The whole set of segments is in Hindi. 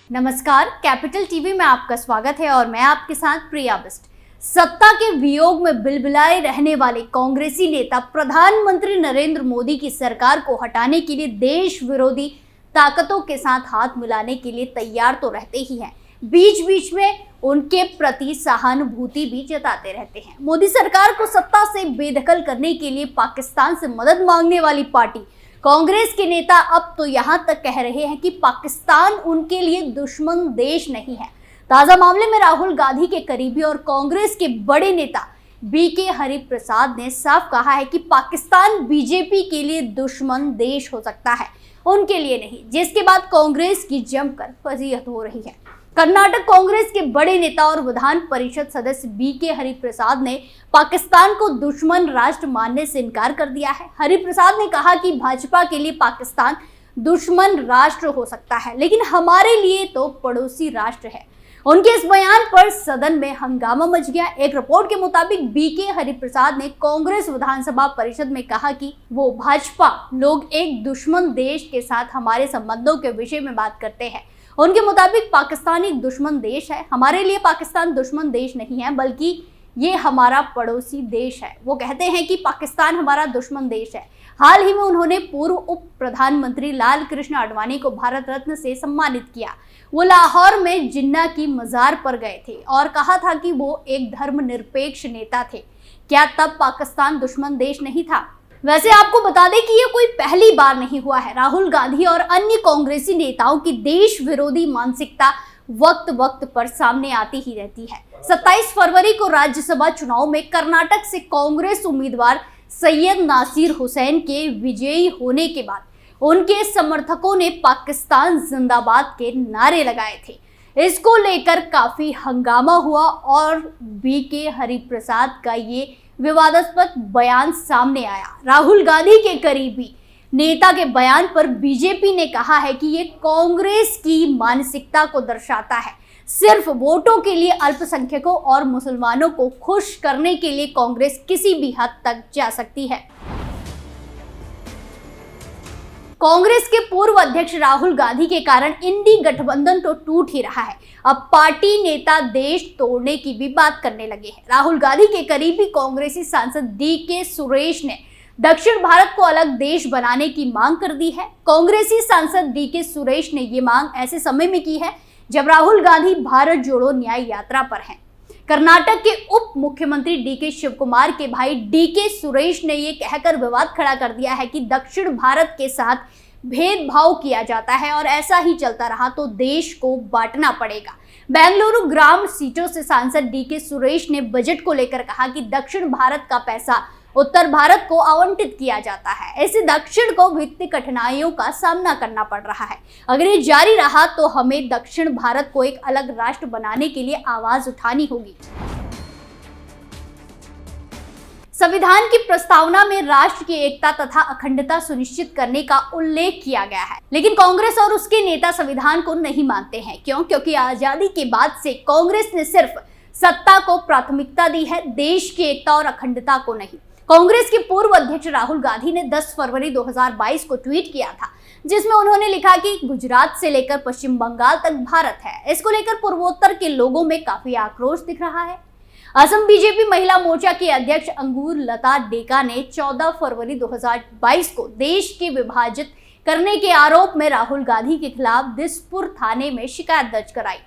नमस्कार, कैपिटल टीवी में आपका स्वागत है और मैं आपके साथ प्रिया बिस्ट। सत्ता के वियोग में बिलबिलाए रहने वाले कांग्रेसी नेता प्रधानमंत्री नरेंद्र मोदी की सरकार को हटाने के लिए देश विरोधी ताकतों के साथ हाथ मिलाने के लिए तैयार तो रहते ही हैं, बीच बीच में उनके प्रति सहानुभूति भी जताते रहते हैं। मोदी सरकार को सत्ता से बेदखल करने के लिए पाकिस्तान से मदद मांगने वाली पार्टी कांग्रेस के नेता अब तो यहां तक कह रहे हैं कि पाकिस्तान उनके लिए दुश्मन देश नहीं है। ताजा मामले में राहुल गांधी के करीबी और कांग्रेस के बड़े नेता बीके हरिप्रसाद ने साफ कहा है कि पाकिस्तान बीजेपी के लिए दुश्मन देश हो सकता है, उनके लिए नहीं, जिसके बाद कांग्रेस की जमकर फजीहत हो रही है। कर्नाटक कांग्रेस के बड़े नेता और विधान परिषद सदस्य बीके हरिप्रसाद ने पाकिस्तान को दुश्मन राष्ट्र मानने से इनकार कर दिया है। हरिप्रसाद ने कहा कि भाजपा के लिए पाकिस्तान दुश्मन राष्ट्र हो सकता है, लेकिन हमारे लिए तो पड़ोसी राष्ट्र है। उनके इस बयान पर सदन में हंगामा मच गया। एक रिपोर्ट के मुताबिक बीके हरिप्रसाद ने कांग्रेस विधानसभा परिषद में कहा कि वो भाजपा लोग एक दुश्मन देश के साथ हमारे संबंधों के विषय में बात करते हैं। उनके मुताबिक पाकिस्तान एक दुश्मन देश है, हमारे लिए पाकिस्तान दुश्मन देश नहीं है, बल्कि ये हमारा पड़ोसी देश है। वो कहते हैं कि पाकिस्तान हमारा दुश्मन देश है। हाल ही में उन्होंने पूर्व उप प्रधानमंत्री लाल कृष्ण आडवाणी को भारत रत्न से सम्मानित किया। वो लाहौर में जिन्ना की मजार पर गए थे और कहा था कि वो एक धर्मनिरपेक्ष नेता थे। क्या तब पाकिस्तान दुश्मन देश नहीं था? वैसे आपको बता दें कि ये कोई पहली बार नहीं हुआ है। राहुल गांधी और अन्य कांग्रेसी नेताओं की देश विरोधी मानसिकता वक्त वक्त पर सामने आती ही रहती है। 27 फरवरी को राज्यसभा चुनाव में कर्नाटक से कांग्रेस उम्मीदवार सैयद नासिर हुसैन के विजयी होने के बाद उनके समर्थकों ने पाकिस्तान जिंदाबाद के नारे लगाए थे। इसको लेकर काफी हंगामा हुआ और बीके हरिप्रसाद का ये विवादास्पद बयान सामने आया। राहुल गांधी के करीबी नेता के बयान पर बीजेपी ने कहा है कि ये कांग्रेस की मानसिकता को दर्शाता है। सिर्फ वोटों के लिए अल्पसंख्यकों और मुसलमानों को खुश करने के लिए कांग्रेस किसी भी हद तक जा सकती है। कांग्रेस के पूर्व अध्यक्ष राहुल गांधी के कारण इंडी गठबंधन तो टूट ही रहा है। अब पार्टी नेता देश तोड़ने की भी बात करने लगे हैं। राहुल गांधी के करीबी कांग्रेसी सांसद डीके सुरेश ने दक्षिण भारत को अलग देश बनाने की मांग कर दी है। कांग्रेसी सांसद डीके सुरेश ने ये मांग ऐसे समय में की है जब राहुल गांधी भारत जोड़ो न्याय यात्रा पर हैं। कर्नाटक के उप मुख्यमंत्री डीके शिवकुमार के भाई डीके सुरेश ने ये कहकर विवाद खड़ा कर दिया है कि दक्षिण भारत के साथ भेदभाव किया जाता है और ऐसा ही चलता रहा तो देश को बांटना पड़ेगा। बेंगलुरु ग्राम सीटों से सांसद डीके सुरेश ने बजट को लेकर कहा कि दक्षिण भारत का पैसा उत्तर भारत को आवंटित किया जाता है। ऐसे दक्षिण को वित्तीय कठिनाइयों का सामना करना पड़ रहा है। अगर ये जारी रहा तो हमें दक्षिण भारत को एक अलग राष्ट्र बनाने के लिए आवाज उठानी होगी। संविधान की प्रस्तावना में राष्ट्र की एकता तथा अखंडता सुनिश्चित करने का उल्लेख किया गया है, लेकिन कांग्रेस और उसके नेता संविधान को नहीं मानते हैं। क्यों? क्योंकि आजादी के बाद से कांग्रेस ने सिर्फ सत्ता को प्राथमिकता दी है, देश की एकता और अखंडता को नहीं। कांग्रेस के पूर्व अध्यक्ष राहुल गांधी ने 10 फरवरी 2022 को ट्वीट किया था, जिसमें उन्होंने लिखा कि गुजरात से लेकर पश्चिम बंगाल तक भारत है। इसको लेकर पूर्वोत्तर के लोगों में काफी आक्रोश दिख रहा है। असम बीजेपी महिला मोर्चा की अध्यक्ष अंगूर लता डेका ने 14 फरवरी 2022 को देश के विभाजित करने के आरोप में राहुल गांधी के खिलाफ दिसपुर थाने में शिकायत दर्ज कराई।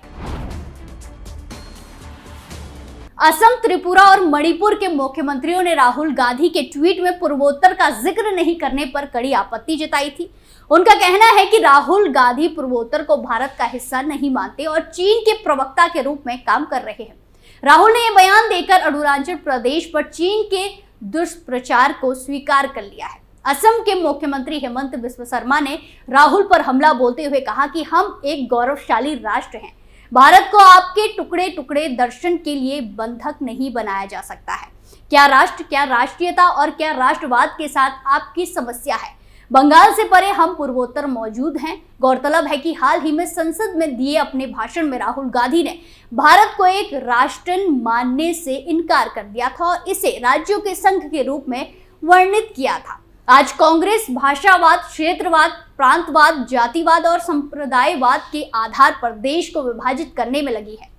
असम, त्रिपुरा और मणिपुर के मुख्यमंत्रियों ने राहुल गांधी के ट्वीट में पूर्वोत्तर का जिक्र नहीं करने पर कड़ी आपत्ति जताई थी। उनका कहना है कि राहुल गांधी पूर्वोत्तर को भारत का हिस्सा नहीं मानते और चीन के प्रवक्ता के रूप में काम कर रहे हैं। राहुल ने यह बयान देकर अरुणाचल प्रदेश पर चीन के दुष्प्रचार को स्वीकार कर लिया है। असम के मुख्यमंत्री हेमंत बिस्वा शर्मा ने राहुल पर हमला बोलते हुए कहा कि हम एक गौरवशाली राष्ट्र हैं। भारत को आपके टुकड़े टुकड़े दर्शन के लिए बंधक नहीं बनाया जा सकता है। क्या राष्ट्र, क्या राष्ट्रीयता और क्या राष्ट्रवाद के साथ आपकी समस्या है? बंगाल से परे हम पूर्वोत्तर मौजूद हैं। गौरतलब है कि हाल ही में संसद में दिए अपने भाषण में राहुल गांधी ने भारत को एक राष्ट्र मानने से इनकार कर दिया था और इसे राज्यों के संघ के रूप में वर्णित किया था। आज कांग्रेस भाषावाद, क्षेत्रवाद, प्रांतवाद, जातिवाद और संप्रदायवाद के आधार पर देश को विभाजित करने में लगी है।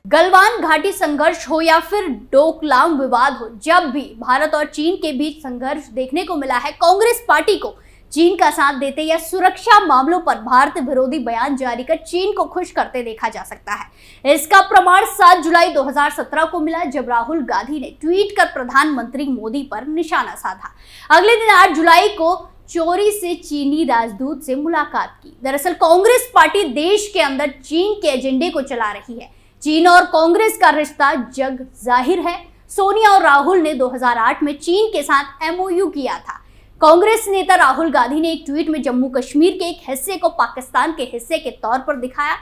गलवान घाटी संघर्ष हो या फिर डोकलाम विवाद हो, जब भी भारत और चीन के बीच संघर्ष देखने को मिला है, कांग्रेस पार्टी को चीन का साथ देते या सुरक्षा मामलों पर भारत विरोधी बयान जारी कर चीन को खुश करते देखा जा सकता है। इसका प्रमाण 7 जुलाई 2017 को मिला, जब राहुल गांधी ने ट्वीट कर प्रधानमंत्री मोदी पर निशाना साधा। अगले दिन 8 जुलाई को चोरी से चीनी राजदूत से मुलाकात की। दरअसल कांग्रेस पार्टी देश के अंदर चीन के एजेंडे को चला रही है। चीन और कांग्रेस का रिश्ता जग जाहिर है। सोनिया और राहुल ने 2008 में चीन के साथ एमओयू किया था। कांग्रेस नेता राहुल गांधी ने एक ट्वीट में जम्मू कश्मीर के एक हिस्से को पाकिस्तान के हिस्से के तौर पर दिखाया।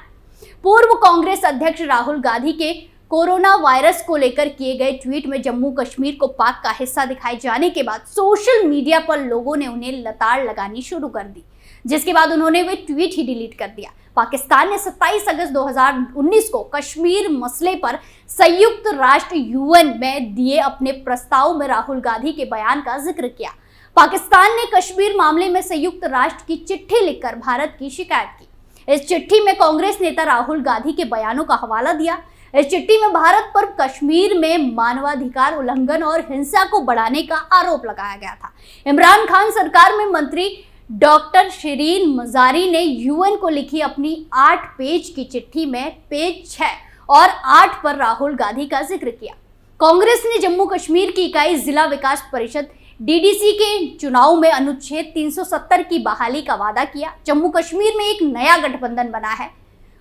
पूर्व कांग्रेस अध्यक्ष राहुल गांधी के कोरोना वायरस को लेकर किए गए ट्वीट में जम्मू कश्मीर को पाक का हिस्सा दिखाए जाने के बाद सोशल मीडिया पर लोगों ने उन्हें लताड़ लगानी शुरू कर दी, जिसके बाद उन्होंने वे ट्वीट ही डिलीट कर दिया। पाकिस्तान ने 27 अगस्त 2019 को कश्मीर मसले पर संयुक्त राष्ट्र यूएन में दिए अपने प्रस्ताव में राहुल गांधी के बयान का जिक्र किया। पाकिस्तान ने कश्मीर मामले में संयुक्त राष्ट्र की चिट्ठी लिखकर भारत की शिकायत की। इस चिट्ठी में कांग्रेस नेता राहुल गांधी के बयानों का हवाला दिया। इस चिट्ठी में भारत पर कश्मीर में मानवाधिकार उल्लंघन और हिंसा को बढ़ाने का आरोप लगाया गया था। इमरान खान सरकार में मंत्री डॉक्टर शिरीन मजारी ने यूएन को लिखी अपनी 8 पेज की चिट्ठी में पेज 6 और 8 पर राहुल गांधी का जिक्र किया। कांग्रेस ने जम्मू कश्मीर की इकाई जिला विकास परिषद डीडीसी के चुनाव में अनुच्छेद 370 की बहाली का वादा किया। जम्मू कश्मीर में एक नया गठबंधन बना है,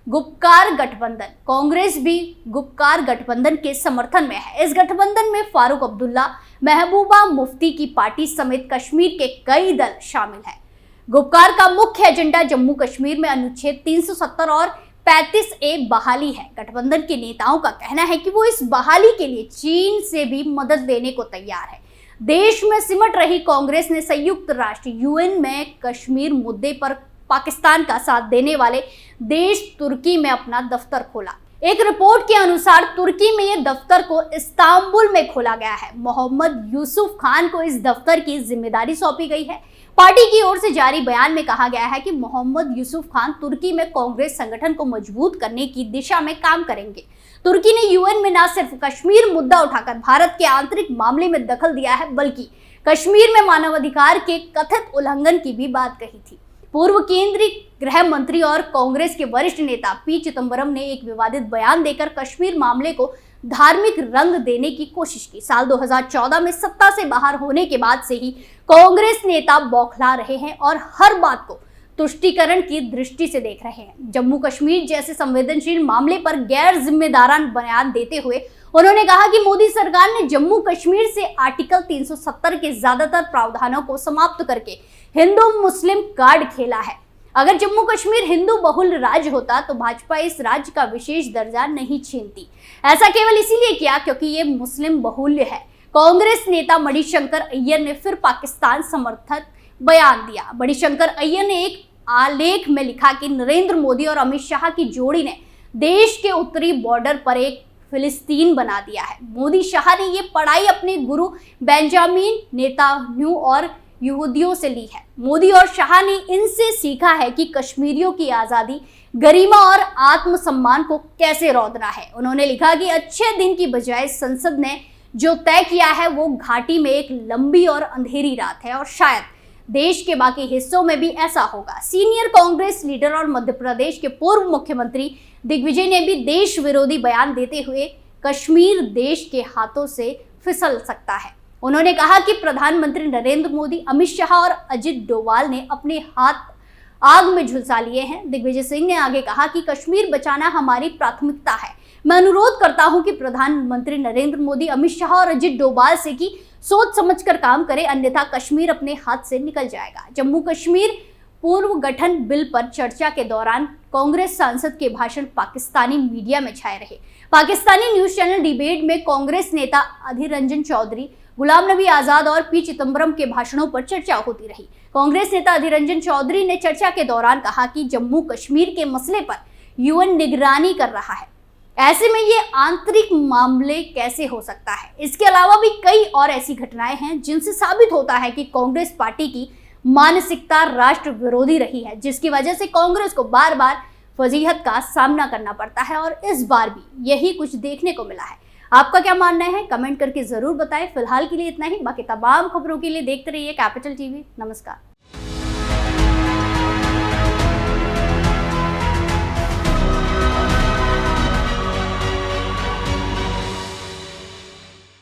गुपकार गठबंधन। कांग्रेस भी गुपकार गठबंधन के समर्थन में है। इस गठबंधन में फारूक अब्दुल्ला, महबूबा मुफ्ती की पार्टी समेत कश्मीर के कई दल शामिल हैं। गुपकार का मुख्य एजेंडा जम्मू कश्मीर में अनुच्छेद 370 और 35A बहाली है। गठबंधन के नेताओं का कहना है कि वो इस बहाली के लिए चीन से भी मदद लेने को तैयार है। देश में सिमट रही कांग्रेस ने संयुक्त राष्ट्र यूएन में कश्मीर मुद्दे पर पाकिस्तान का साथ देने वाले देश तुर्की में अपना दफ्तर खोला। एक रिपोर्ट के अनुसार तुर्की में यह दफ्तर को इस्तांबुल में खोला गया है। मोहम्मद यूसुफ खान को इस दफ्तर की जिम्मेदारी सौंपी गई है। पार्टी की ओर से जारी बयान में कहा गया है कि मोहम्मद यूसुफ खान तुर्की में कांग्रेस संगठन को मजबूत करने की दिशा में काम करेंगे। तुर्की ने यूएन में न सिर्फ कश्मीर मुद्दा उठाकर भारत के आंतरिक मामले में दखल दिया है, बल्कि कश्मीर में मानवाधिकार के कथित उल्लंघन की भी बात कही थी। पूर्व केंद्रीय गृह मंत्री और कांग्रेस के वरिष्ठ नेता पी चिदंबरम ने एक विवादित बयान देकर कश्मीर मामले को धार्मिक रंग देने की कोशिश की। साल 2014 में सत्ता से बाहर होने के बाद से ही कांग्रेस नेता बौखला रहे हैं और हर बात को तुष्टीकरण की दृष्टि से देख रहे हैं। जम्मू कश्मीर जैसे संवेदनशील मामले पर गैर जिम्मेदारान बयान देते हुए उन्होंने कहा कि मोदी सरकार ने जम्मू कश्मीर से आर्टिकल 370 के ज्यादातर प्रावधानों को समाप्त करके हिंदू मुस्लिम कार्ड खेला है। अगर जम्मू कश्मीर हिंदू बहुल राज्य होता तो भाजपा इस राज्य का विशेष दर्जा नहीं छीनती। ऐसा केवल इसीलिए किया क्योंकि ये मुस्लिम बहुल्य है। कांग्रेस नेता मणिशंकर अय्यर ने फिर पाकिस्तान समर्थक बयान दिया। मणिशंकर अय्यर ने एक आलेख में लिखा कि नरेंद्र मोदी और अमित शाह की जोड़ी ने देश के उत्तरी बॉर्डर पर एक फिलिस्तीन बना दिया है। मोदी शाह ने ये पढ़ाई अपने गुरु बेंजामिन नेतान्याहू और यहूदियों से ली है। मोदी और शाह ने इनसे सीखा है कि कश्मीरियों की आज़ादी, गरिमा और आत्मसम्मान को कैसे रौंदना है। उन्होंने लिखा कि अच्छे दिन की बजाय संसद ने जो तय किया है वो घाटी में एक लंबी और अंधेरी रात है और शायद देश के बाकी हिस्सों में भी ऐसा होगा। सीनियर कांग्रेस लीडर और मध्य प्रदेश के पूर्व मुख्यमंत्री दिग्विजय ने भी देश विरोधी बयान देते हुए कश्मीर देश के हाथों से फिसल सकता है। उन्होंने कहा कि प्रधानमंत्री नरेंद्र मोदी, अमित शाह और अजित डोभाल ने अपने हाथ आग में झुलसा लिए हैं। दिग्विजय सिंह ने आगे कहा कि कश्मीर बचाना हमारी प्राथमिकता है। मैं अनुरोध करता हूं कि प्रधानमंत्री नरेंद्र मोदी, अमित शाह और अजित डोभाल से कि सोच समझकर काम करें, अन्यथा कश्मीर अपने हाथ से निकल जाएगा। जम्मू कश्मीर पूर्व गठन बिल पर चर्चा के दौरान कांग्रेस सांसद के भाषण पाकिस्तानी मीडिया में छाए रहे। पाकिस्तानी न्यूज चैनल डिबेट में कांग्रेस नेता अधीर रंजन चौधरी, गुलाम नबी आजाद और पी चिदंबरम के भाषणों पर चर्चा होती रही। कांग्रेस नेता अधीर रंजन चौधरी ने चर्चा के दौरान कहा कि जम्मू कश्मीर के मसले पर यूएन निगरानी कर रहा है। ऐसे में ये आंतरिक मामले कैसे हो सकता है? इसके अलावा भी कई और ऐसी घटनाएं हैं जिनसे साबित होता है कि कांग्रेस पार्टी की मानसिकता राष्ट्र विरोधी रही है, जिसकी वजह से कांग्रेस को बार बार फजीहत का सामना करना पड़ता है और इस बार भी यही कुछ देखने को मिला है। आपका क्या मानना है? कमेंट करके जरूर बताएं। फिलहाल के लिए इतना ही। बाकी तमाम खबरों के लिए देखते रहिए कैपिटल टीवी। नमस्कार।